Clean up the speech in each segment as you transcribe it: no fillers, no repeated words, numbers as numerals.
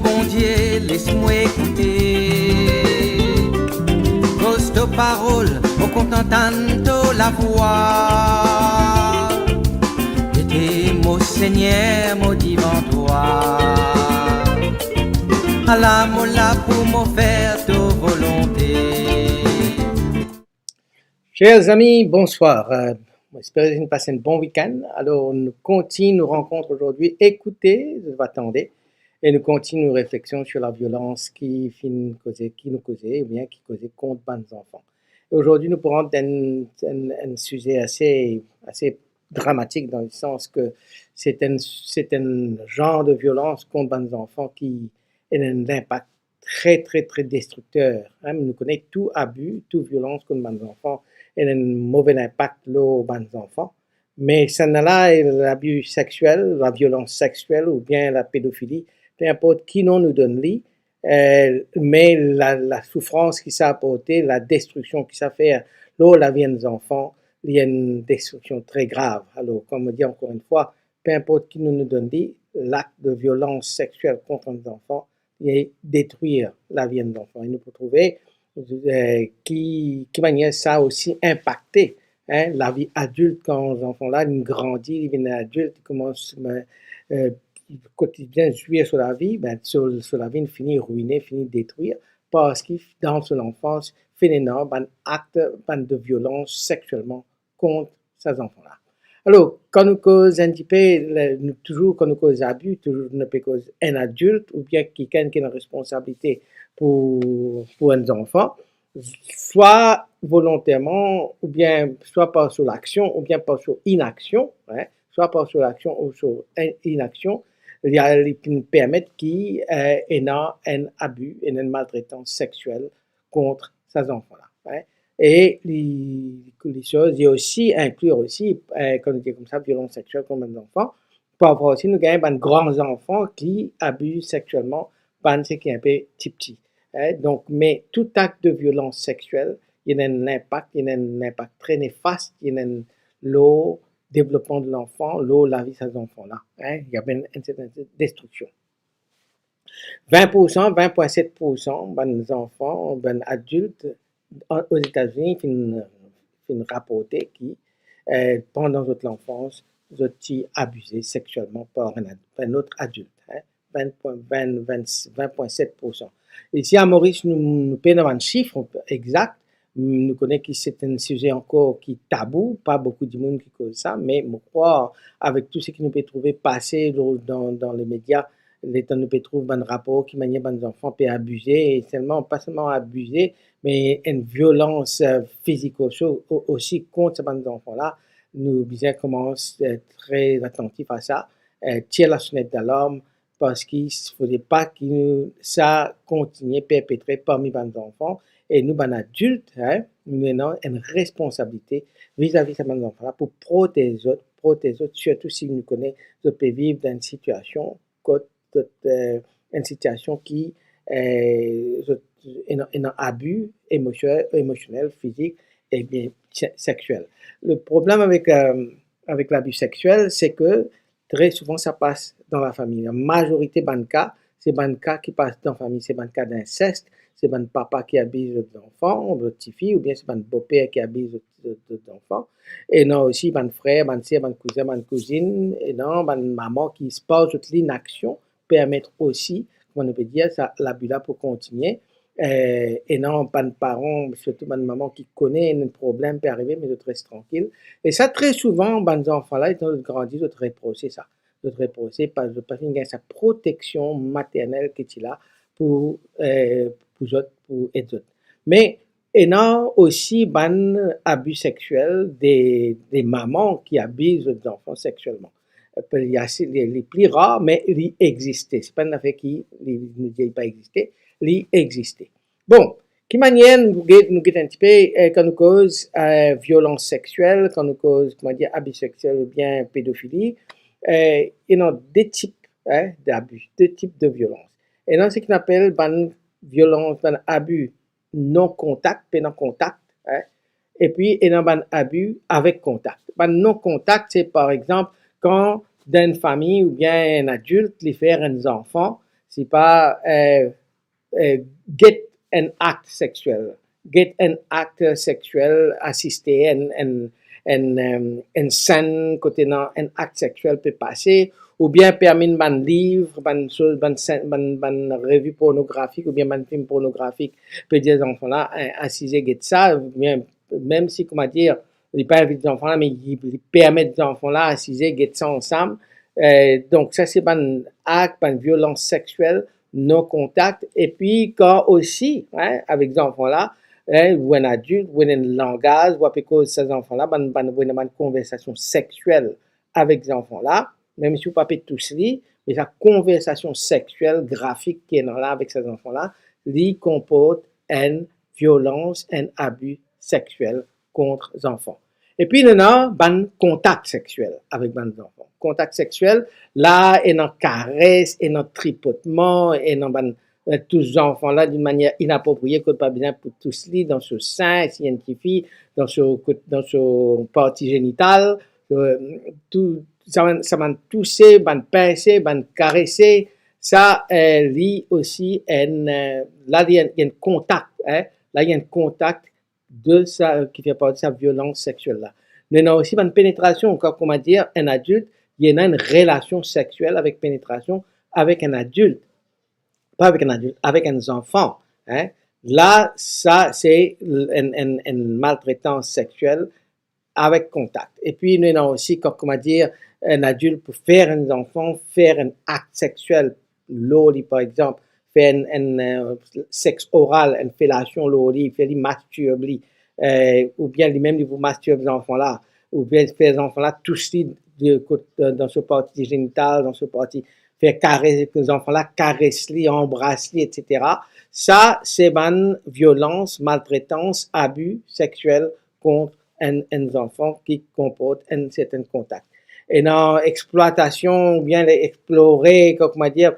bon Dieu, laisse-moi écouter. Cause de paroles, au content tanto la voix. Et tes mots, Seigneur, mots devant toi. Allah, mon là pour me faire ta volonté. Chers amis, bonsoir. J'espère que vous passez un bon week-end. Alors, nous continuons nos rencontres aujourd'hui. Écoutez, vous attendez, et nous continuons nos réflexions sur la violence qui nous causait, ou bien qui causait contre les enfants. Et aujourd'hui, nous pourrons un sujet assez dramatique dans le sens que c'est un genre de violence contre les enfants qui a un impact très destructeur. Nous connaissons tout abus, toute violence contre les enfants et un mauvais impact sur les enfants. Mais ça n'a là l'abus sexuel, la violence sexuelle ou bien la pédophilie, peu importe qui non nous donne lit, mais la souffrance qui ça apporté, la destruction qui ça fait là la vie des enfants, il y a une destruction très grave. Alors, comme on dit encore une fois, peu importe qui nous donne lit, l'acte de violence sexuelle contre les enfants, et détruire la vie des enfants. Et nous pouvons trouver qui manière ça aussi impacté la vie adulte quand les enfants là ils grandissent, ils deviennent adultes, ils commencent quotidien jouir sur la vie, sur la vie, ils finissent ruinés, finissent détruire parce qu'ils dans son enfance fait un acte de violence sexuellement contre ces enfants-là. Alors, quand nous cause un petit peu, toujours quand nous cause abus, toujours nous peut cause un adulte ou bien quelqu'un qui a une responsabilité pour un enfant, soit volontairement, ou bien soit par sur l'action, ou bien par sur inaction, soit par sur l'action ou sur inaction, il y a qui permettent qu'il y ait un abus et une maltraitance sexuelle contre ces enfants-là. Et les choses, il y a aussi inclure aussi, quand on dit comme ça, violence sexuelle contre les enfants, parfois aussi nous gagnons des grands enfants qui abusent sexuellement par ce qui est un peu petit. Donc, mais tout acte de violence sexuelle, il y a un impact très néfaste, il y a le développement de l'enfant, la vie de ces enfants-là. Il y a une certaine destruction. 20%, 20,7% des enfants, des adultes aux États-Unis qui rapporté qui, pendant toute l'enfance, ont été abusés sexuellement par un autre adulte. 20,7%. Ici à Maurice, nous prenons un chiffre exact. Nous connaissons que c'est un sujet encore qui est tabou, pas beaucoup de monde qui cause ça, mais je crois avec tout ce que nous pouvons trouver passer dans les médias, nous pouvons trouver un rapport qui manière les enfants peuvent abuser, et pas seulement abuser, mais une violence physique aussi contre ces enfants-là. Nous devons commencer à être très attentifs à ça, tirer la sonnette d'alarme, parce qu'il ne faudrait pas que ça continue à perpétrer parmi les enfants. Et nous, les adultes, nous avons une responsabilité vis-à-vis de ces enfants-là pour protéger les autres, surtout si nous connaissons, nous pouvons vivre dans une situation qui est un abus émotionnel, physique et bien sexuel. Le problème avec l'abus sexuel, c'est que très souvent, ça passe dans la famille. La majorité des cas, c'est des cas qui passent dans la famille. C'est des cas d'inceste, c'est des papa qui abusent des enfants, des petites filles, ou bien c'est des beaux-pères qui abusent des enfants. Et non, aussi des frères, des sœurs, des cousins, des cousines, et non, des mamans qui se posent toute l'inaction, permettent aussi, comme on peut dire, l'abus-là pour continuer. Et non, pas de parents, surtout pas de maman qui connaît un problème peut arriver, mais de rester tranquille. Et ça, très souvent, les enfants-là, ils ont grandi, ils ont reproché ça. Ils ont reproché parce qu'ils ont sa protection maternelle qui est là pour aider les autres. Mais il y a aussi des abus sexuels des mamans qui abusent les enfants sexuellement. Il y a les plus rares, mais ils existent. Ce n'est pas une affaire qui ne dit pas exister. Exister. Bon, qui manière nous un petit peu quand nous cause violence sexuelle, quand nous cause abus sexuel ou bien pédophilie, il y a deux types d'abus, deux types de violence. Et dans ce qu'on appelle violence, abus non contact, et puis il y a un abus avec contact. Non contact, c'est par exemple quand dans une famille ou bien un adulte, les faire un enfant, c'est pas get un acte sexuel, get un acte sexuel assisté, une scène côté dans un acte sexuel peut passer, ou bien permis ban livre, ban chose, ban revue pornographique, ou bien ban film pornographique, peut dire aux enfants là, assisé get ça, bien, même si, comment dire, il pas invite les enfants là, mais il permet aux enfants là, assisé get ça ensemble. Donc ça c'est un acte, une violence sexuelle non contact. Et puis quand aussi, hein, avec ces enfants-là, hein, ou un adulte, ou un langage, ou avec ces enfants-là, une conversation sexuelle avec ces enfants-là, même si vous ne pouvez pas tous lire, mais la conversation sexuelle graphique qui est là avec ces enfants-là, lui comporte une violence, un abus sexuel contre les enfants. Et puis, il y a un contact sexuel avec les enfants. Contact sexuel, là, il y a une caresse, il y a un tripotement, et tous les enfants-là d'une manière inappropriée, que pas bien pour tous les dans ce sein, s'il y a une fille, dans ce partie génitale, tout, ça va tousser, va pincer, va caresser, ça, lui aussi, là, il y a un contact, hein, là, il y a un contact de ça, qui fait partie de sa violence sexuelle-là. Mais il y a aussi une pénétration, encore comment dire, un adulte, il y a une relation sexuelle avec pénétration avec un adulte, pas avec un adulte, avec un enfant. Hein. Là, ça, c'est une maltraitance sexuelle avec contact. Et puis, il y a aussi, comment dire, un adulte pour faire un enfant, faire un acte sexuel, loli par exemple, faire un sexe oral, une fellation loli, faire les masturber, ou bien lui-même, il vous masturbe les enfants-là, ou bien faire les enfants-là tous dans ce partie génital, dans ce partie, faire caresser les enfants-là, caresser, embrasser, etc. Ça, c'est une violence, maltraitance, abus sexuel contre un enfant qui comporte un certain contact. Et dans l'exploitation, bien explorer, comment dire,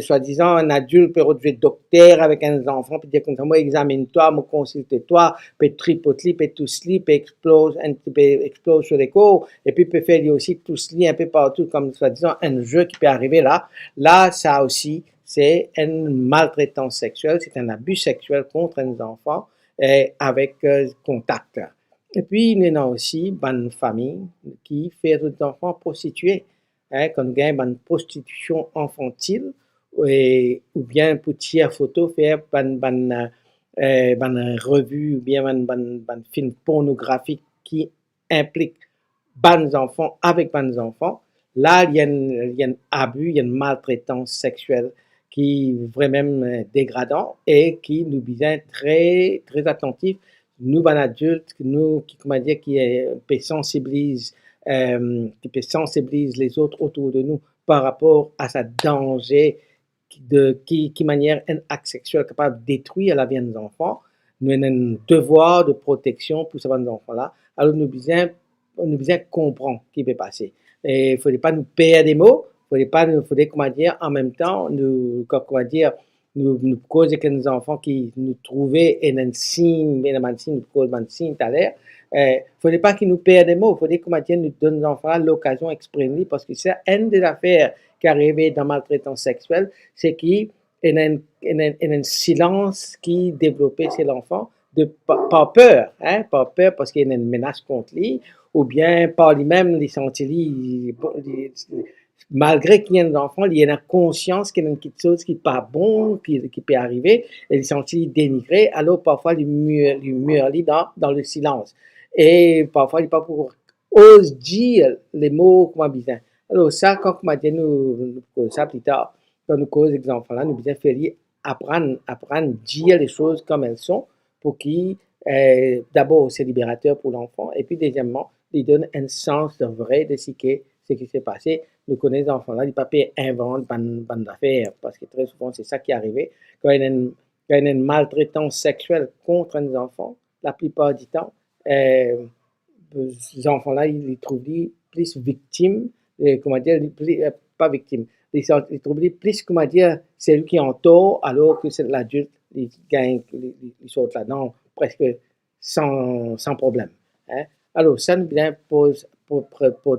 soi-disant, un adulte peut retrouver docteur avec un enfant, puis dire comme ça, moi, examine-toi, moi, consulte-toi, peut tripoter, peut tout slip, peut explose sur les cours, et puis peut faire lui aussi tout slip un peu partout, comme soi-disant, un jeu qui peut arriver là. Là, ça aussi, c'est une maltraitance sexuelle, c'est un abus sexuel contre un enfant avec contact. Et puis, il y a aussi une famille qui fait des enfants prostitués. Hein, quand on gagne une prostitution infantile, ou bien pour tirer photo, faire une revue ou bien un film pornographique qui implique des enfants avec des enfants. Là, il y a un abus, il y a une maltraitance sexuelle qui est vraiment dégradant et qui nous besoin très, très attentifs nous, ben adultes, nous, qui, comment dire, peut qui peut sensibiliser les autres autour de nous par rapport à ce danger qui manière un acte sexuel capable de détruire la vie des enfants. Nous avons un devoir de protection pour ces enfants-là. Alors, nous besoin comprendre ce qui peut passer. Et il ne faudrait pas nous perdre des mots, faudrait, comment dire, en même temps, comment dire, nous causer que nos enfants qui nous trouvaient un signe, nous cause un signe tout à l'heure. Faudrait pas qu'ils nous perdent des mots, faudrait comment dire, nous donner aux enfants l'occasion d'exprimer, parce que c'est une des affaires qui arrivait dans maltraitance sexuelle, c'est qu'il y a un silence qui développait chez l'enfant, de pas peur, hein, pas peur parce qu'il y a une menace contre lui, ou bien par lui-même, il sentit malgré qu'il y ait un enfant, il y a une conscience qu'il y a quelque chose qui n'est pas bon, qui peut arriver, et il sentit dénigré, alors parfois il murmure dans le silence. Et parfois il pas pour ose dire les mots comme besoin. Alors ça, quand on dit nous ça plus tard, quand nous cause les enfants-là, nous besoin faire apprendre à dire les choses comme elles sont, pour qu'ils, d'abord, c'est libérateur pour l'enfant, et puis deuxièmement, il donne un sens de vrai de ce qui s'est passé. Nous connaissons les enfants-là, les papiers inventent bande d'affaires, parce que très souvent, c'est ça qui est arrivé. Quand il y a une maltraitance sexuelle contre les enfants, la plupart du temps, ces enfants-là, ils les trouvent plus victimes, comment dire, pas victimes, ils trouvent plus, comment dire, c'est lui qui est en tort, alors que c'est l'adulte, il gagne, il saute là-dedans presque sans problème. Hein. Alors, ça nous vient pour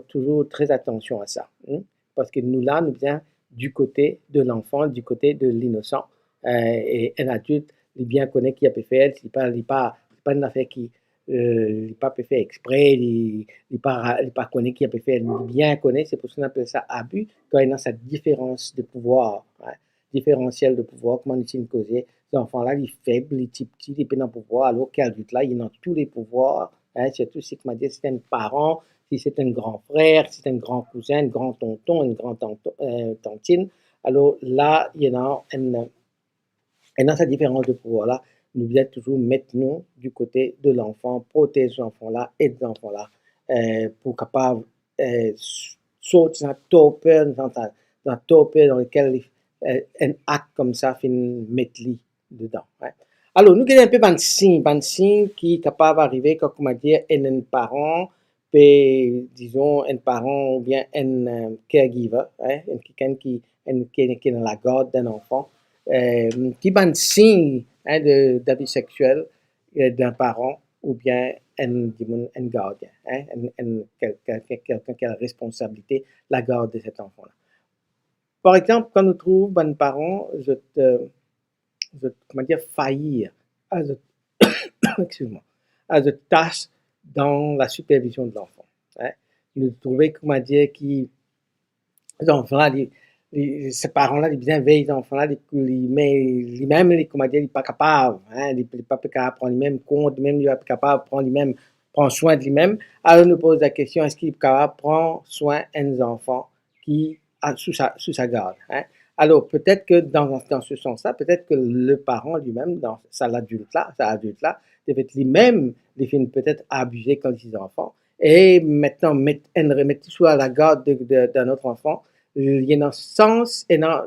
toujours très attention à ça. Hein? Parce que nous, là, nous devons du côté de l'enfant, du côté de l'innocent. Et un adulte, il bien connaît qui a pu faire, c'est pas une affaire qui il pas pu faire exprès, il pas connaît qui a pu faire, il bien connaît, c'est pour ça qu'on appelle ça abus, quand il y a cette différence de pouvoir, hein, différentiel de pouvoir, comment on causer, cet enfant-là, il est faible, il est petit, il peut dans le pouvoir, alors qu'adulte-là, il a tous les pouvoirs, hein, surtout si, comment dire, c'est un parent, si c'est un grand frère, si c'est un grand cousin, un grand tonton, une grande tantine, alors là, il y en a et dans cette différence de pouvoir-là, nous devons toujours mettre nous du côté de l'enfant, protéger l'enfant-là et des enfants-là pour capable sortir dans torpeur dans lequel un acte comme ça finit mettre lui dedans. Ouais. Alors, nous avons un peu de signe qui est capable d'arriver, comme on va dire, un parent, puis, disons, un parent ou bien un caregiver, hein, quelqu'un qui est dans la garde d'un enfant, qui ban signe hein, d'abus sexuel d'un parent ou bien un gardien, hein, quelqu'un qui a la responsabilité de la garde de cet enfant-là. Par exemple, quand nous trouvons un parent, comment dire, faillir à excuse-moi, à de tâches dans la supervision de l'enfant. Hein. Nous trouvons, comment dire, qui les enfants-là, ces parents-là, ils bien veillent les enfants-là, lui-même, comment dire, il n'est pas capable, hein, il n'est pas capable de prendre lui-même compte, même il n'est pas capable de prendre lui-même, prendre soin de lui-même. Alors, nous pose la question, est-ce qu'il est capable de prendre soin des enfants qui sous sa garde, hein? Alors, peut-être que dans ce sens-là, peut-être que le parent lui-même, dans sa adulte-là, devait lui-même, peut-être abuser quand il est enfant, et maintenant, remettre sous la garde d'un autre enfant, il y a un sens, il y a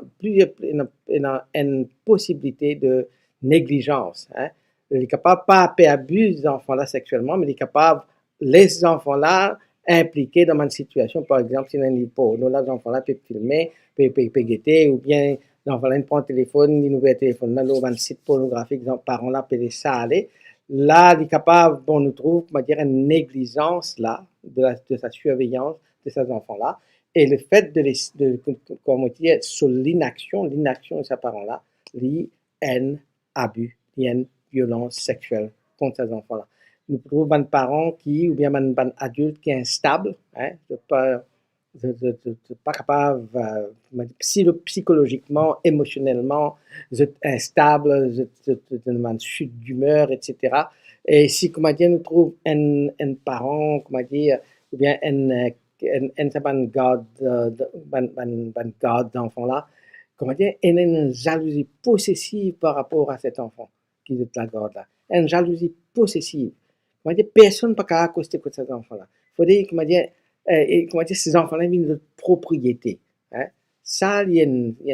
une possibilité de négligence. Hein. Il est capable, pas abuser les enfants-là sexuellement, mais il est capable, les enfants-là, impliqués dans une situation, par exemple, si un livre porno, là, les enfants-là peuvent filmer, peuvent guetter, ou bien l'enfant-là prend le téléphone, il ouvre le téléphone, là, un site pornographique, les parents-là peuvent laisser aller. Là, il est capable, bon, nous trouve, on va dire, une négligence, là, de sa surveillance de ces enfants-là. Et le fait comme on dit, sur l'inaction de ces parents-là, il y a un abus, il y a une violence sexuelle contre ces enfants-là. Nous trouvons un parent ou bien un adulte qui est instable, hein, pas capable, psychologiquement, émotionnellement, instable, une chute d'humeur, etc. Et si, comment dire, nous trouvons un parent, comment dire, ou bien un garde d'enfant-là, comment dire, il y a une jalousie possessive par rapport à cet enfant qui est de la garde-là. Une jalousie possessive. Comment dire, personne ne peut pas accoster contre cet enfant-là. Il faut dire, comment dire, ces enfants-là viennent de propriété. Hein. Ça, il y a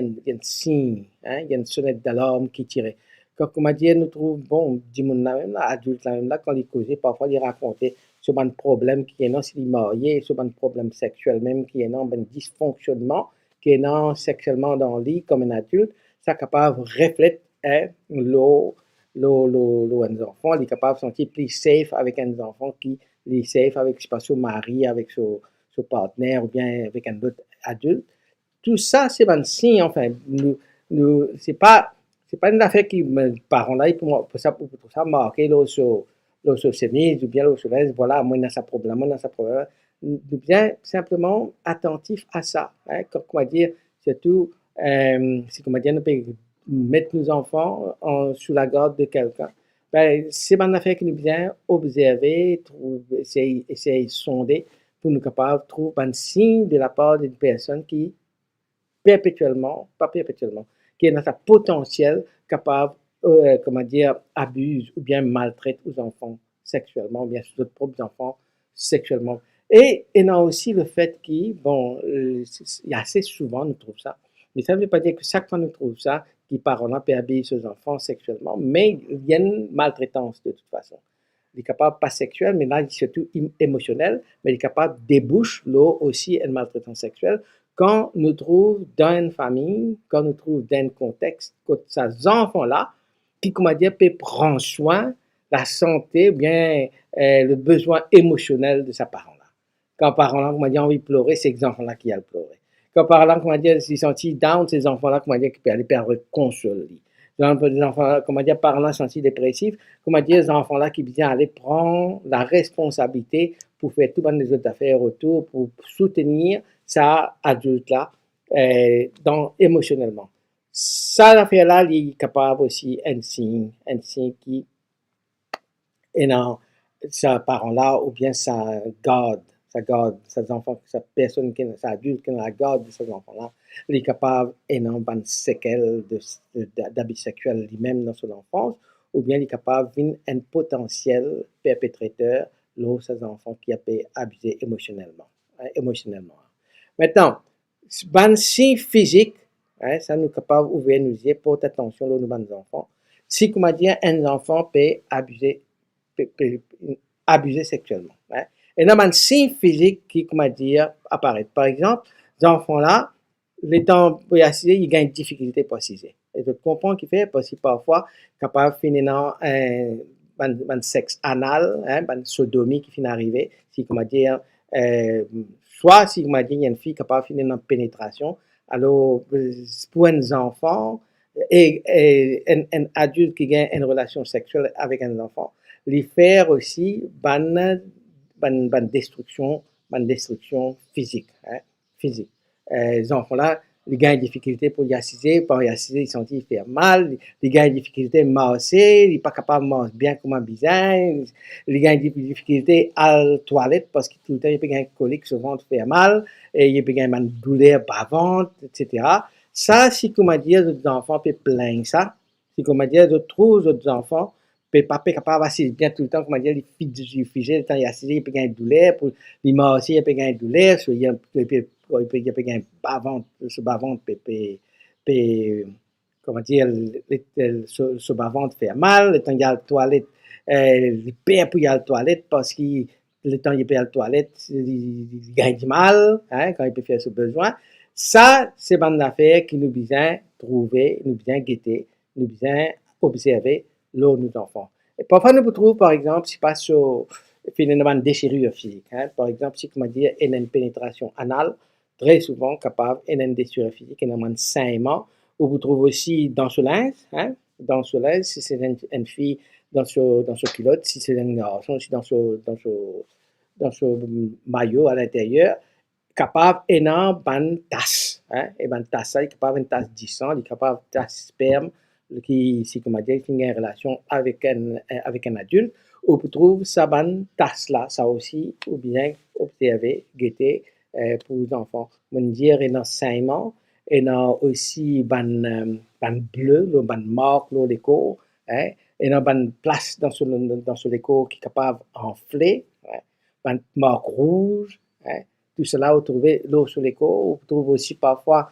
un signe, hein, il y a une sonnette d'alarme qui tire. Quand, comment dire, nous trouvons, bon, du monde là même, là, adulte là même, là, quand ils causaient, parfois ils racontaient sur un problème qui est non, s'il est marié, sur un problème sexuel même, qui est non, un dysfonctionnement, qui est non, sexuellement dans le lit, comme un adulte, ça est capable de refléter hein, un enfant, il est capable de se sentir plus safe avec un enfant qui est safe avec son mari, avec son partenaire ou bien avec un autre adulte. Tout ça, c'est un signe, enfin, c'est pas une affaire qui me parents là pour ça marquer sur chemise ou bien sur l'aise, voilà, moi dans sa problème, bien simplement attentif à ça, hein, comment dire, surtout, c'est comment dire, nous peut mettre nos enfants sous la garde de quelqu'un. Ben, c'est une affaire qui nous vient observer, essayer de sonder pour nous capables de trouver un signe de la part d'une personne qui pas perpétuellement, qui est dans sa potentiel capable, comment dire, abuse ou bien maltraite aux enfants sexuellement, ou bien leurs propres enfants sexuellement. Et il y a aussi le fait que, bon, il y a assez souvent, nous trouvons ça, mais ça ne veut pas dire que chaque fois nous trouvons ça, qui parents peut abuser ses enfants sexuellement, mais il y a une maltraitance de toute façon. Il est capable, pas sexuel, mais là, surtout émotionnel, mais il est capable de déboucher là aussi une maltraitance sexuelle quand nous trouvons dans une famille, quand nous trouvons dans un contexte, que ces enfants-là, qui, comment dire, peut prendre soin de la santé ou bien le besoin émotionnel de sa parent-là. Quand parent-là, comment dire, a envie de pleurer, c'est ces enfants-là qui a pleurer. Comme par exemple, comment dire, s'ils sont down, ces enfants-là, comment dire, qui peuvent aller perdre console. Les enfants, comment dire, parlant senti dépressif, comment dire, les enfants-là qui viennent aller prendre la responsabilité pour faire tout les autres affaires autour, pour soutenir ça adulte-là, émotionnellement. Ça, l'affaire-là, il est capable aussi un signe qui est dans sa parent-là, ou bien sa garde, ses enfants, sa personne, sa adulte qui est dans la garde de ces enfants-là, il est capable d'énormément de séquelles d'abus sexuels lui-même dans son enfance, ou bien il est capable d'un potentiel perpétrateur de ces enfants qui a été abusé émotionnellement. Maintenant, ban signe physique, ça nous est capable d'ouvrir nos yeux, porter attention à nos enfants. Si, comment dire, un enfant peut abuser sexuellement. Et il y a un signe physique qui, comment dire, apparaît. Par exemple, les enfants-là, les temps pour y assister, ils gagnent difficulté pour assister. Et je comprends qu'il fait parce que parfois, capable de finir dans un sexe anal, une sodomie qui finit d'arriver, si, comment dire, soit si, comment dire, il y a une fille capable de finir dans pénétration. Alors, pour un enfant et un adulte qui gagne une relation sexuelle avec un enfant, les faire aussi destruction physique. Physique. Les enfants-là, les gars ont des difficultés pour y assister, pour y assister, ils sentent qu'ils font mal, les gars ont des difficultés à marcher, ils ne sont pas capables de manger bien comme un bizarre, les gars ont des difficultés à la toilette parce que tout le temps, ils ont des coliques, souvent, ça fait mal, et ils ont des douleurs bavantes, etc. Ça, si, comment dire, les enfants peuvent plaindre ça, si, comment dire, je trouve les enfants pas capable de bien tout le temps, comment dire, les figés, le temps, il y a assis, il peut gagner douleur, pour les marcher, il peut gagner douleur, il peut gagner bavante, ce bavante peut, comment dire, ce bavante fait mal, le temps, il y a la toilette, il perd pour y aller à la toilette parce que le temps, il peut aller à la toilette, il gagne du mal, quand il peut faire ce besoin. Ça, c'est une affaire qui nous besoin trouver, nous besoin guetter, nous besoin observer nos enfants. Et parfois, nous trouvons, par exemple, si pas sur finalement déchirure physique. Par exemple, si, comment dire, il y a une pénétration anale, très souvent capable, il y a une déchirure physique, il y a un saignement, ou vous trouvez aussi dans ce linge, dans ce linge, si c'est une fille dans ce culotte, si c'est un garçon, si dans ce maillot à l'intérieur, capable énorme ban tasse, et ban tasse, il est capable une tasse de sang, il est capable de tasse sperme, qui, si comment dire, qui a une relation avec un adulte, ou peut trouve ça ban tasse là, ça aussi, ou bien observer, guetter pour les enfants. On dire un enseignement, et aussi ban bleu, le ban marque, l'écho, et ban place dans ce l'écho qui est capable d'enfler, ban marque rouge, tout cela, vous trouvez l'eau sur l'écho, vous trouvez aussi parfois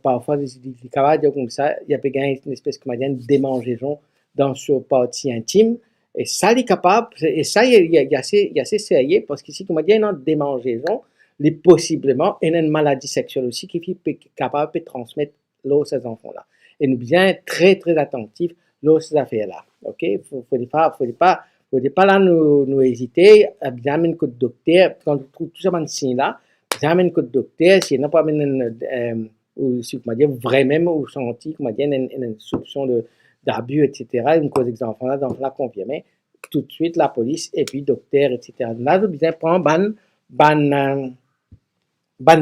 parfois des camarades comme ça, il y a une espèce de démangeaison dans ce partie intime, et ça, il est capable, et ça, il y a assez sérieux, parce qu'ici, comme on dit, il y a une démangeaison, il possiblement, il y a une maladie sexuelle aussi qui est capable de transmettre l'eau à ces enfants-là. Et nous bien très, très attentifs à ces affaires-là. OK? Il ne faut pas là nous hésiter à bien amener le docteur, quand on trouve tout ça dans signe-là, bien amener le docteur, s'il n'a pas ou si comment dire vraiment ou senti comment dire une soupçon d'abus, etc., une cause des enfants-là, donc la confirmer tout de suite la police et puis docteur, etc. Là, je bien prendre bonne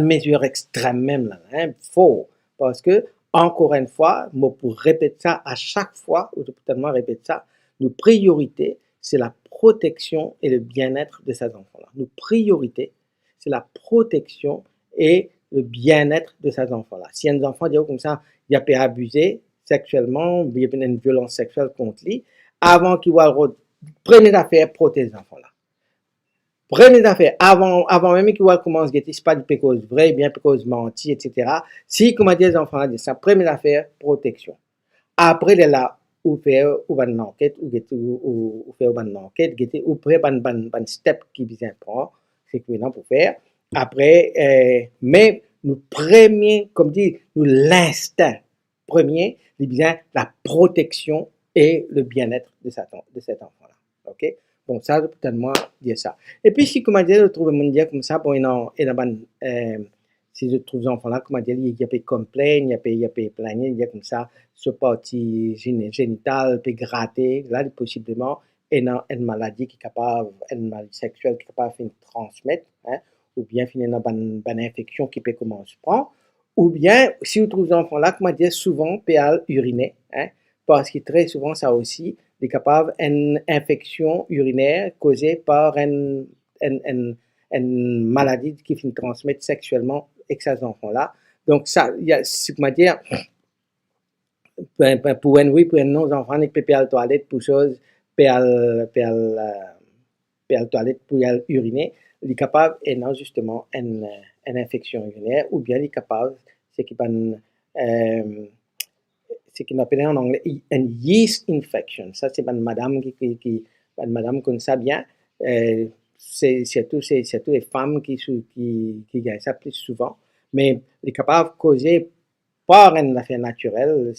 mesure extrême même là, faux, parce que encore une fois, moi pour répéter ça à chaque fois, ou tellement répéter ça, nos priorités, c'est la protection et le bien-être de ces enfants-là. Nos priorités, c'est la protection et le bien-être de ces enfants-là. Si un enfant dit comme ça, il a été abusé sexuellement, il y a une violence sexuelle contre lui, avant qu'il voit le première affaire, protéger les enfants-là. Première affaire, avant même qu'il commence à guetter, c'est pas du cause vrai, bien cause menti, etc. Si, comment dire, les enfants disent ça, première affaire, protection. Après, il est là, ou faire une enquête, ou faire une enquête, ou faire un step qui vient prendre, c'est que maintenant pour faire. Après, mais nous premier, comme dit, nous l'instinct premier, c'est bien la protection et le bien-être de cet enfant-là. OK? Bon, ça, peut-être moi dire ça. Et puis, si, comment dire, je trouve mon dire comme ça, bon, il y a si je trouve enfant là, comment dire, il y a pas complain, il y a pas plaigner, il y a comme ça, ce partie génitale peut gratter, là, possiblement, une maladie qui est capable, une maladie sexuelle qui est capable de transmettre, hein, ou bien finalement une infection qui peut commencer à prendre, ou bien, si vous trouvez enfant là, comment dire, souvent, peut uriner, hein, parce que très souvent, ça aussi, est capable d'une infection urinaire causée par une maladie qui finit transmettre sexuellement avec ces enfants-là. Donc, ça, il y a, comment dire, pour un oui, pour un non, enfant, il peut aller à la toilette pour chose, peut aller à la toilette pour uriner, il est capable, et non, justement, une infection urinaire, ou bien il est capable, c'est qu'il ce qu'on appelle en anglais une yeast infection. Ça, c'est une madame une madame connaît ça bien. C'est surtout les femmes qui gagnent ça plus souvent. Mais il est capable de causer par une affaire naturelle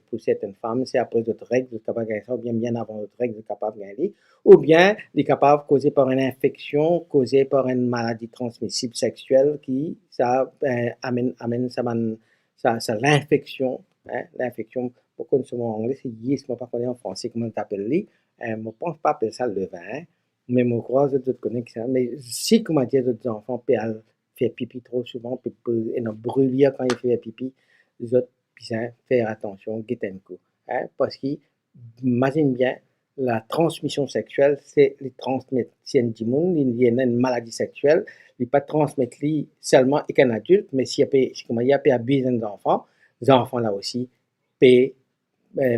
pour certaines femmes, c'est après d'autres règles, il est capable de gagner ça, ou bien avant d'autres règles, il est capable de gagner. Ou bien il est capable de causer par une infection, causée par une maladie transmissible sexuelle qui ça amène ça l'infection. Hein, l'infection, pourquoi nous sommes en anglais, c'est yeast, je ne sais pas en français comment on appelle les. Je ne pense pas appeler ça le vin, hein, mais je crois que je connais ça. Mais si, comment dire, d'autres enfants peuvent faire pipi trop souvent, puis ils brûler quand ils font pipi, les autres besoin faire attention, guetter un coup. Hein, parce que, imagine bien, la transmission sexuelle, c'est les transmettre. Si il y a une maladie sexuelle, il ne pas transmettre seulement avec un adulte, mais s'il y a abuser des enfants, les enfants là aussi peuvent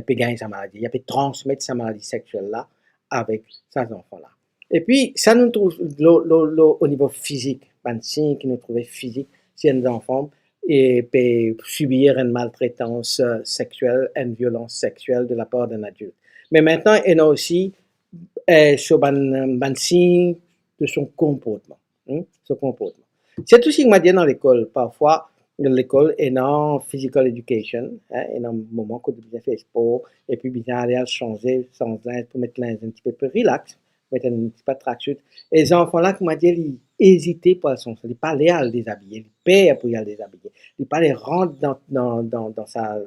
gagner sa maladie. Ils peuvent transmettre sa maladie sexuelle là avec ces enfants là. Et puis, ça nous trouve au niveau physique, un signe qui nous trouve physique, si un enfant peut subir une maltraitance sexuelle, une violence sexuelle de la part d'un adulte. Mais maintenant, il y a aussi sur un signe de son comportement. Son comportement. C'est tout ce qu'on m'a dit dans l'école. Parfois, l'école est dans physical education, hein, et dans un moment où tu faire sport, et puis bien aller changer sans linge pour mettre linge un petit peu plus relax, mettre un petit peu de tracksuit. Et les enfants-là, comme m'a dit, ils hésitaient pour son ils pas aller à le déshabiller, ils paient pour y aller déshabiller, ils pas les rentrer dans sa,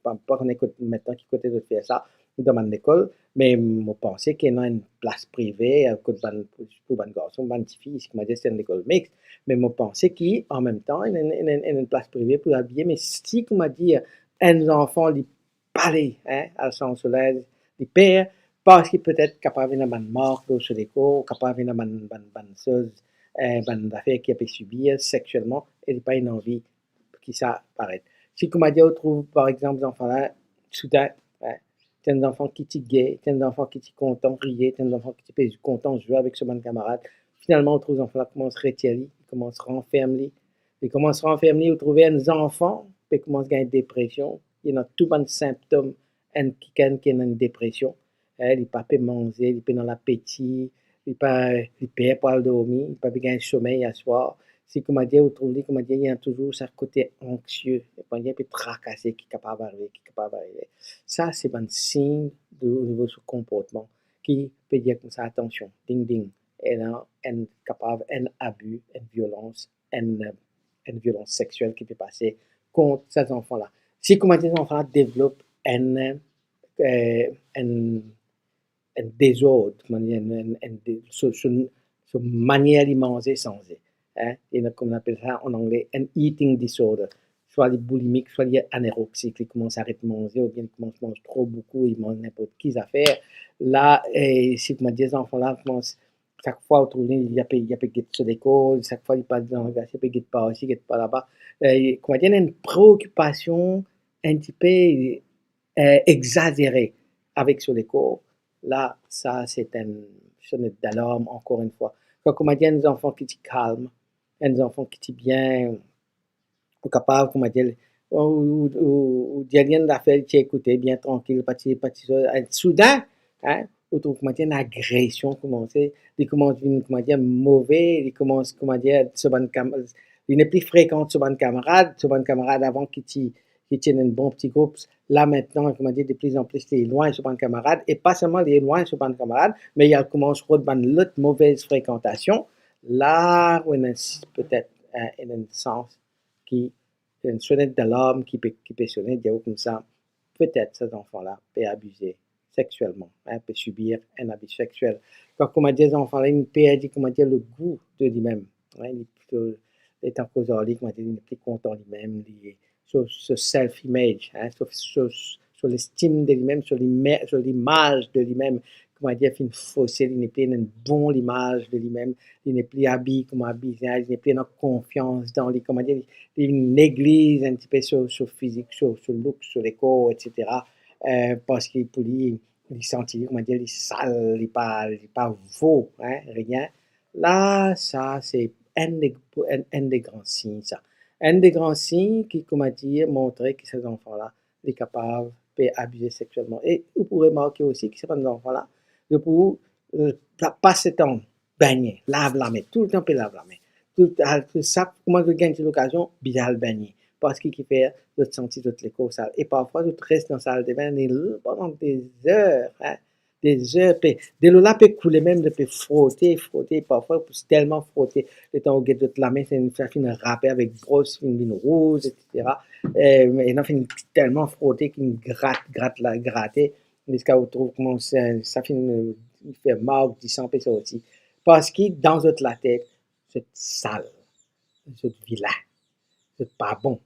pas qu'on écoute maintenant qui côté de faire ça, dans mon école, mais je pensais qu'il y a une place privée pour un garçon, une fille, ce qui m'a dit c'est une école mixte, mais je pensais qu'en même temps, il y a une place privée pour habiller, mais si, comme m'a dit, un enfant, il parle, hein, à son soleil, il perd, parce qu'il peut être capable d'avoir une marque sur les corps, capable d'avoir une chose, une affaire qu'il peut subir sexuellement, et il n'a pas une envie qui ça paraît. Si, comme m'a dit, on trouve, par exemple, des enfants-là, soudain, hein, t'as un enfant qui est gay, t'as un enfant qui est content, rier, t'as un enfant qui est content, jouer avec son bon camarade. Finalement, on trouve les enfants-là commencent à retirer, ils commencent à renfermer. Ils commencent à renfermer, ou trouver un enfant, puis commencent à gagner une dépression. Il y a tout bon symptômes, qui a une dépression. Il pas peut manger, il peut dans l'appétit, il peut pas dormir, il peut pas gagner sommeil à soir. Si, comme on dit, vous trouvez, comme on dit, il y a toujours ce côté anxieux, il y a un peu tracassé qui est capable d'arriver, Ça, c'est un signe au niveau de ce comportement qui peut dire comme ça, attention, ding ding, et là, un capable, un abus, une violence sexuelle qui peut passer contre ces enfants-là. Si, comme on dit, les enfants développent un désordre, sur manière de manger sans hein, et comme on appelle ça en anglais, un eating disorder. Soit les boulimiques, soit les anorexiques, ils commencent à arrêter de manger, ou bien ils commencent à manger trop beaucoup, ils mangent n'importe quelle affaire. Là, si comme des enfants-là commencent, chaque fois, au tourner, il y a pas sur l'école, chaque fois, ils passent dans la classe, il n'y a pas ici, il n'y a pas là-bas. Comment dire, il y a une préoccupation un petit peu exagérée avec sur l'école. Là, ça, c'est une sonnette d'alarme, encore une fois. Quand on dit des enfants qui sont calmes, des enfants qui sont bien capables, comment dire, ou dire rien d'affaires qui écoutent bien tranquille, soudain, hein, on trouve, comment dire, une agression commencer, ils commencent à comment dire, mauvais, ils commencent, comment dire, il n'est plus fréquent sur un camarade avant qui tiennent un bon petit groupe. Là, maintenant, comment dire, de plus en plus, il est loin sur un camarade, et pas seulement il est loin sur un camarade, mais il commence à avoir une mauvaise fréquentation. Là, où il y a peut-être un sens qui, une sonnette d'alarme qui peut sonner, dire comme ça, peut-être cet enfant-là peut abuser sexuellement, hein, peut subir un abus sexuel. Quand, comment dire, les enfants-là, ils perdent, comment dire, le goût de lui-même. Hein, étant causalique, comment dire, il n'est plus content de lui-même, sur self-image, hein, sur l'estime de lui-même, sur l'image de lui-même, comment dire, il faussé, il n'est plus une bonne image de lui-même, il n'est plus habillé comme habillé, il n'est plus en confiance dans lui, comment dire, il néglige un petit peu sur physique, sur look, sur les corps, etc. Parce qu'il pour lui, il sentit, comment dire, il est sale, il n'est pas beau, hein, rien. Là, ça, c'est un des grands signes, ça. Un des grands signes qui, comment dire, montrait que ces enfants-là sont capables d'abuser sexuellement. Et vous pourrez remarquer aussi que ces enfants-là, de pour passer le temps baigner, lave la main, tout le temps peut lave la main. Tout ça, comment je gagne l'occasion, bien le baigner. Parce qu'il fait de sentir toute les cours sales. Et parfois, je reste dans la salle de bain pendant des heures, hein, des heures. De l'eau là peut couler même, de peut frotter, parfois, tellement frotter. Le temps où on de la main, ça finit râper avec brosse, une rose, etc. Et on finit tellement frotter qu'il gratter, jusqu'à où trouve comment ça finit faire mal, du sang, ça aussi. Parce que dans la tête, c'est sale, c'est vilain, c'est pas bon,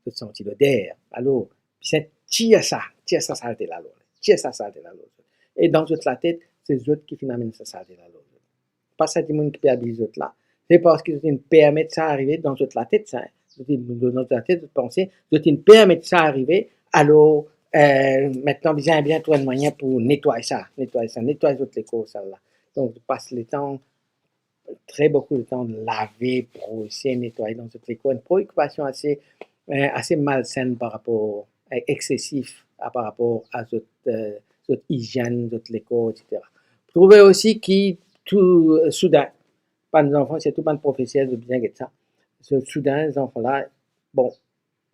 c'est senti l'odeur. Alors, c'est tire ça saleté là, tire ça saleté là. Et dans la tête, c'est les autres qui finalement ça saleté là. Pas ça du monde qui peut habiller les autres là. C'est parce qu'ils nous permettent ça arriver dans la tête, ça. Dans notre tête, de penser, ils nous permettent ça arriver. Alors, maintenant, bien trouver un moyen pour nettoyer nettoyer toutes les causes là. Donc, je passe le temps, très beaucoup de temps de laver, brosser, nettoyer dans toutes les coins. Une préoccupation assez malsaine par rapport, excessif par rapport à cette hygiène, toutes les corps, etc. Vous trouvez aussi que tout soudain, pas les enfants, c'est tout pas de professeurs de bien que ça. Soudain, les enfants-là, bon,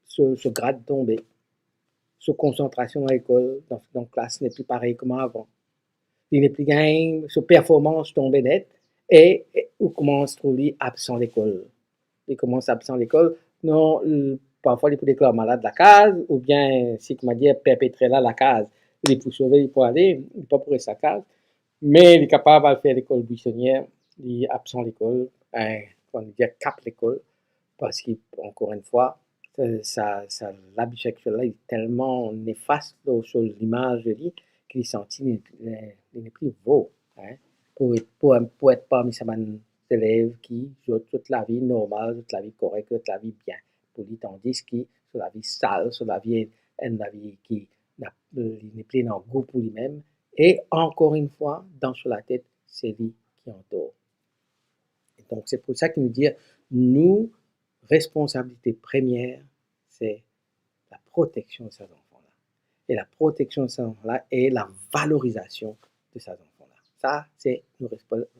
se grattent tomber. Sa concentration à l'école, dans la classe n'est plus pareil comme avant. Il n'est plus gain, sa performance tombe net et on commence à trouver absent à l'école. Il commence absent à l'école, non, parfois il peut déclarer malade de la case, ou bien, si comment dire, perpétrer là la case, il peut sauver, il peut aller, il peut pour sa case, mais il est capable de faire l'école buissonnière, il est absent à l'école, on va dire cap l'école, parce qu'encore une fois, l'abus sexuel est tellement néfaste sur l'image de lui qu'il est senti il n'est plus beau. Hein, pour être parmi ces élèves qui jouent toute la vie normale, toute la vie correcte, toute la vie bien. Pour lui, tandis que sur la vie sale, sur la vie qui n'est plus dans le goût pour lui-même. Et encore une fois, sur la tête, c'est lui qui en tort. Donc, c'est pour ça qu'il nous dit, nous, responsabilité première, c'est la protection de ces enfants-là. Et la protection de ces enfants-là est la valorisation de ces enfants-là. Ça, c'est nos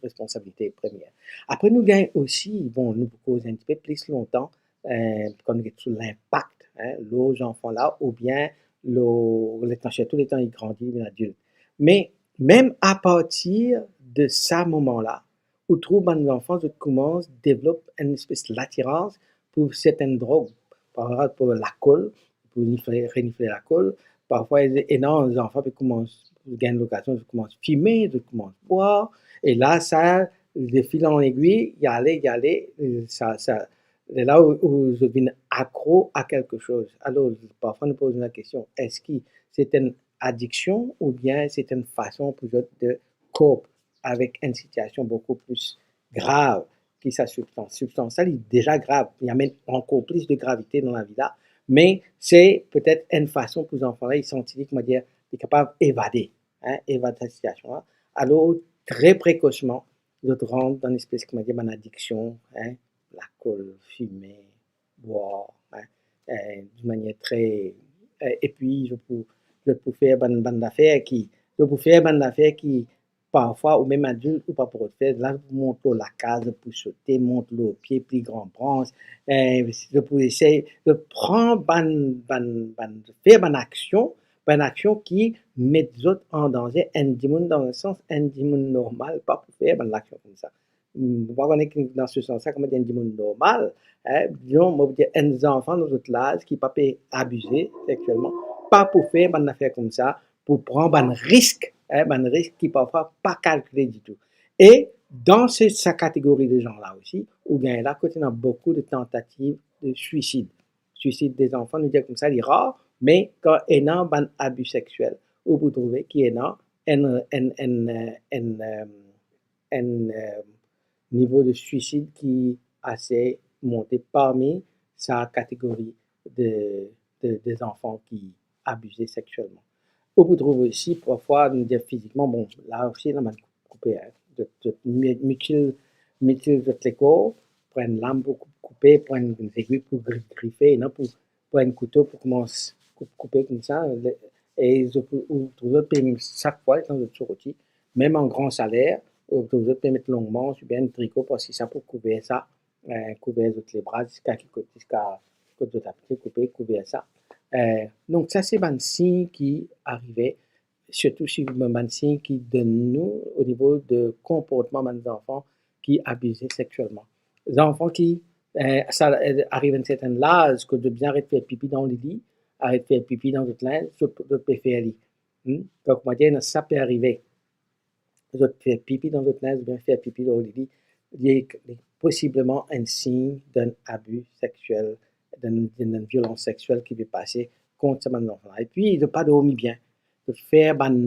responsabilités premières. Après, nous gagnons aussi, bon, nous causons un petit peu plus longtemps, quand nous sur l'impact, hein, les enfants-là, ou bien tous les temps, ils grandissent, ils adultes. Mais même à partir de ce moment-là, où trouve les enfants qui commencent, développent une espèce d'attirance pour certaines drogues, par exemple pour l'alcool, pour renifler l'alcool. Parfois, les enfants gagnent l'occasion de commencer à fumer, de commencer à boire. Et là, ça, de fil en aiguille, y aller, ça, c'est là où je deviens accro à quelque chose. Alors, parfois, nous posons la question, est-ce que c'est une addiction ou bien c'est une façon pour eux de cope avec une situation beaucoup plus grave que sa substance. Substance, ça, est déjà grave. Il y a même encore plus de gravité dans la vie là. Mais c'est peut-être une façon pour les enfants-là, ils sont comment dire, ils sont capables d'évader, hein, évader cette situation-là. Alors, très précocement, ils rentrent dans une espèce, comment dire, une addiction, hein, l'alcool, fumer, boire, hein, d'une manière très. Et puis, je peux faire une bande d'affaires qui, parfois, ou même adulte, ou pas pour faire, là, je monte la case pour sauter, monte le pied, plus grand branche, je peux essayer de prendre, faire une action qui met les autres en danger, un monde dans le sens, un monde normal, pas pour faire une action comme ça. on est dans ce sens-là, comme on dit, monde normal, hein, disons, moi, dire, un enfant dans notre âge qui ne pas abuser sexuellement, pas pour faire une affaire comme ça, pour prendre un risque, un risque qui parfois pas calculé du tout. Et dans cette catégorie de gens-là aussi, où bien là, quand il y a beaucoup de tentatives de suicide, suicide des enfants, nous dire comme ça, il est rare, mais quand il y a un abus sexuel, où vous trouvez qu'il y a un niveau de suicide qui est assez monté parmi sa catégorie des enfants qui abusaient sexuellement. Ou vous trouvez aussi, parfois, nous dire physiquement, bon, là aussi, on a coupé, hein, mutile de l'écho, prendre une lame pour couper, prendre une aiguille pour griffer, non, pour prendre un couteau pour commencer à couper comme ça. Et vous trouvez chaque fois, dans votre sortie, même en grand salaire, vous pouvez mettre longuement sur bien un tricot parce que ça pour couvrir ça, couvrir les bras jusqu'à couvrir ça. Donc ça c'est un signe qui arrivait, surtout si un signe qui donne nous au niveau de comportement des enfants qui abusent sexuellement. Les enfants qui ça arrive à un certain âge que de bien arrêter de faire pipi dans le lit, arrêter de faire pipi dans notre linge, de faire lit. Donc moi dire ça peut arriver. De faire pipi dans notre linge, bien faire pipi dans le lit, il y a possiblement un signe d'un abus sexuel, d'une violence sexuelle qui peut passer contre ce enfant. Et puis, de ne pas dormir bien, de faire ban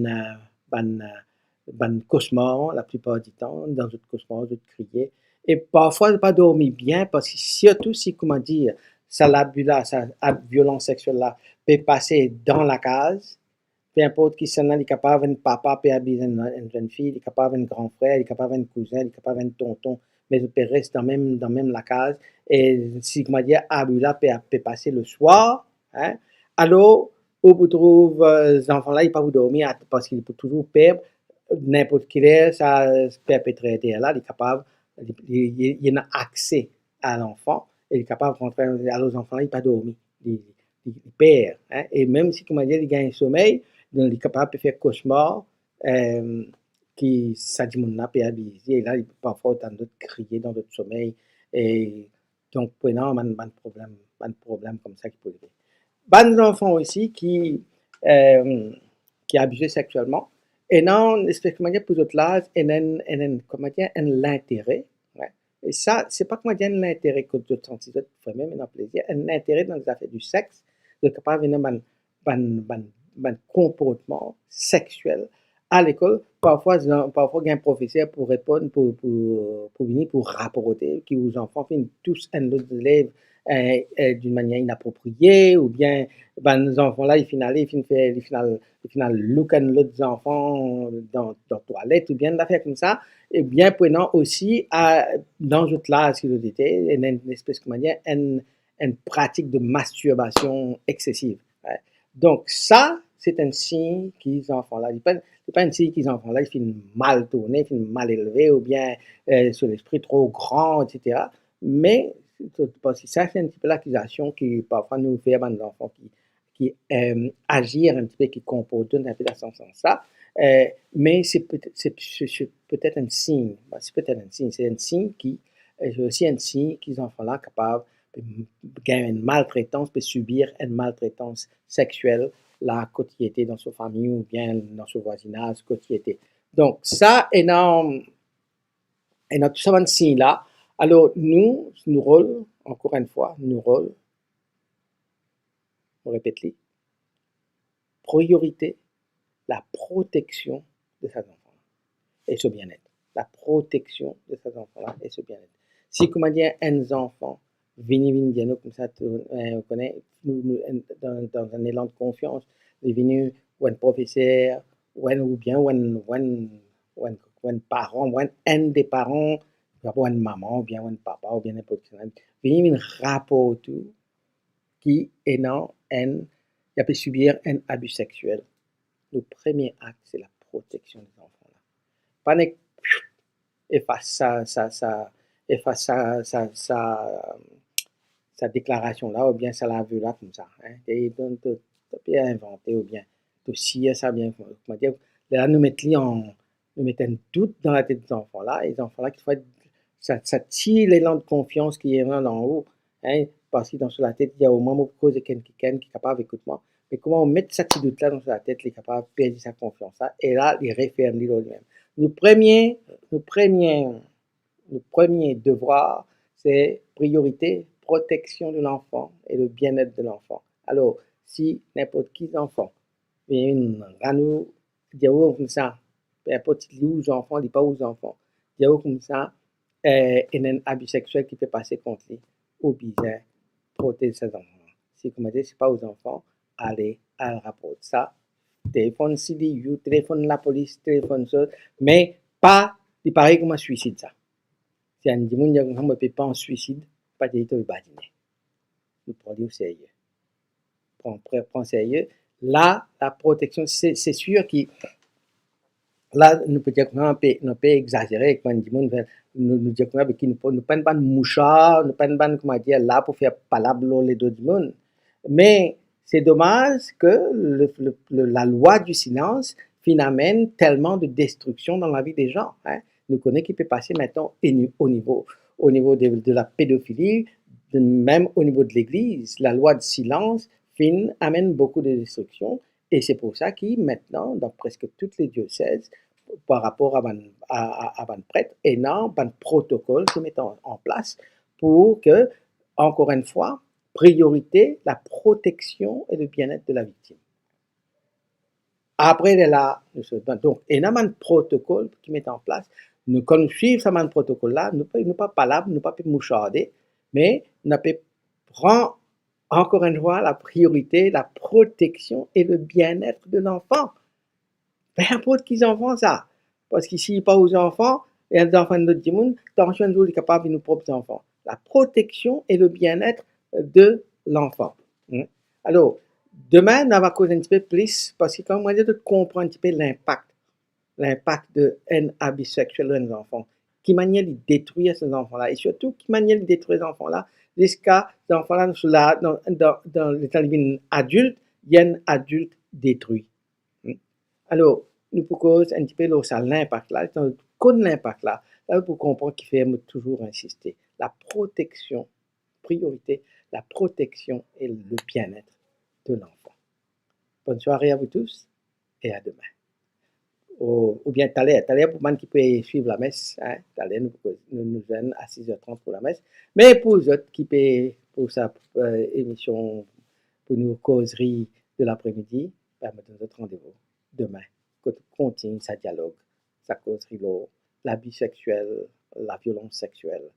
cauchemar la plupart du temps, dans notre cauchemar, de crier. Et parfois, de ne pas dormir bien, parce que surtout si, comment dire, ça l'abus-là, ça violence sexuelle-là, peut passer dans la case, peu importe qui s'en est capable d'un papa peut abuser une jeune fille, il est capable d'un grand frère, il est capable d'un cousin, il est capable d'un tonton, mais il peut rester dans même la case. Et si, comment dire, abus là peut passer le soir, hein, alors, où vous trouvez ces enfants-là, ils ne peuvent pas dormir parce qu'ils peuvent toujours perdre n'importe quelle heure, ça perpétrer là, il est capable, il a accès à l'enfant, il est capable de rentrer à los enfants-là, il ne peut pas dormir, il perd, hein, et même si, comment dire, il gagne sommeil, il est capable de faire cauchemar, qui ça dit mon peut abuser, et là, il peut parfois entendre d'autres crier dans notre sommeil, et donc, prenant un problème comme ça qui peut arriver. Des enfants aussi qui abusent sexuellement, et non, comment dire, pour d'autres là, comment dire, l'intérêt, ouais. Et ça, c'est pas comment dire l'intérêt que d'autres sentis, même un plaisir, un intérêt dans les affaires du sexe, de capable de venir un comportement sexuel à l'école. Parfois, il y a un professeur pour répondre, pour venir, pour rapporter, que les enfants finissent tous un autre élève d'une manière inappropriée, ou bien les enfants-là, ils finissent look à l'autre enfant dans la toilette, ou bien des affaires comme ça, et bien prenant aussi dans une classe, il était une espèce de manière, une pratique de masturbation excessive. Ouais. Donc ça, c'est un signe qu'ils enfants-là, c'est pas un signe qu'ils enfants-là, ils finissent mal tournés, ils finissent mal élevés, ou bien sur l'esprit trop grand, etc. Mais parce que ça, c'est un petit peu l'accusation qui parfois nous fait à des enfants qui agir un petit peu, qui comportent un peu dans ce sens-là. Mais c'est peut-être un signe. C'est peut-être un signe. C'est un signe qui, c'est aussi un signe qu'ils enfants-là capables gagner une maltraitance, peut subir une maltraitance sexuelle, la quotidienneté dans sa famille ou bien dans son voisinage quotidienneté. Donc ça, énorme, tout ça, un signe là. Alors nous rôle, encore une fois, nous rôle, on répète-les, priorité, la protection de ces enfants et ce bien-être. La protection de ces enfants-là et ce bien-être. Si, comment dire, un enfant vini bien comme ça, on connaît, dans un élan de confiance, il est venu ou un professeur, ou bien un parent, ou un des parents, ou une maman, ou bien un papa, ou bien n'importe qui, venu un rapport tout qui est non, il peut subir un abus sexuel. Le premier acte, c'est la protection des enfants-là. Pas efface sa déclaration-là, ou bien ça l'a vu là comme ça. Hein. Et donc, tu peux inventer, ou bien tu scier ça bien. Là, nous mettons un doute dans la tête des enfants-là, et les enfants-là, qui ça tire l'élan de confiance qui est là en haut. Hein, parce que dans sur la tête, il y a au moment où cause quelqu'un qui est capable d'écouter moi. Mais comment on met cette attitude là dans la tête, il est capable de perdre sa confiance là, et là, il referme lui-même. Le premier devoir, c'est priorité, protection de l'enfant et le bien-être de l'enfant. Alors, si n'importe qui enfant vient à nous dire comme ça, peu importe si aux enfants, il pas aux enfants, dire comme ça, il y a un abus sexuel qui peut passer contre lui, ou bien protéger ses enfants. Si comme dit, c'est pas aux enfants, allez à la rapport ça, téléphone CDU, téléphone la police, téléphone ça, mais pas, il paraît comme un suicide ça. Si un dit moun ne peut pas en suicide, pas de tout badiner. Nous prenons au sérieux. Prends sérieux. Là, la protection, c'est sûr que là, nous peut dire qu'on peut exagérer quand nous dire qu'on ne prend pas de mouchard, ne prend pas comment dire là pour faire palabre les deux du monde. Mais c'est dommage que la loi du silence finalement tellement de destruction dans la vie des gens. Hein. Nous connaissons qui peut passer maintenant au niveau de la pédophilie, même au niveau de l'Église. La loi de silence amène beaucoup de destruction. Et c'est pour ça que maintenant, dans presque toutes les diocèses, par rapport à un prêtre, et non, un protocole se met en place pour que, encore une fois, priorité, la protection et le bien-être de la victime. Après, là, donc, il y a un protocole qui met en place. Nous, quand nous suivons ce protocole-là, nous ne pas palabre, nous ne pas moucharder, mais nous prendre encore une fois la priorité, la protection et le bien-être de l'enfant. Peu importe qu'ils en font ça. Parce qu'ici, pas aux enfants, et les enfants de notre monde, attention, nous sommes capables de nos propres enfants. La protection et le bien-être de l'enfant. Alors, demain, on va causer un petit peu plus, parce que quand on dit de comprendre un petit peu l'impact d'un abus sexuel dans les enfants, qui manière de détruire ces enfants-là, et surtout, qui manière de détruire ces enfants-là, jusqu'à ces enfants-là, dans l'état adulte, il y a un adulte détruit. Alors, nous pouvons un petit peu l'impact là, connaître l'impact là, pour comprendre qu'il faut toujours insister. La protection, priorité, la protection et le bien-être de l'enfant. Bonne soirée à vous tous et à demain. Ou bien Thaler pour moi qui peut suivre la messe, hein, Thaler nous donne à 6h30 pour la messe, mais pour les autres qui peut pour sa émission, pour nos causeries de l'après-midi, ben, nous donne notre rendez-vous demain. Continue sa dialogue, sa causerie, l'abus sexuel, la violence sexuelle,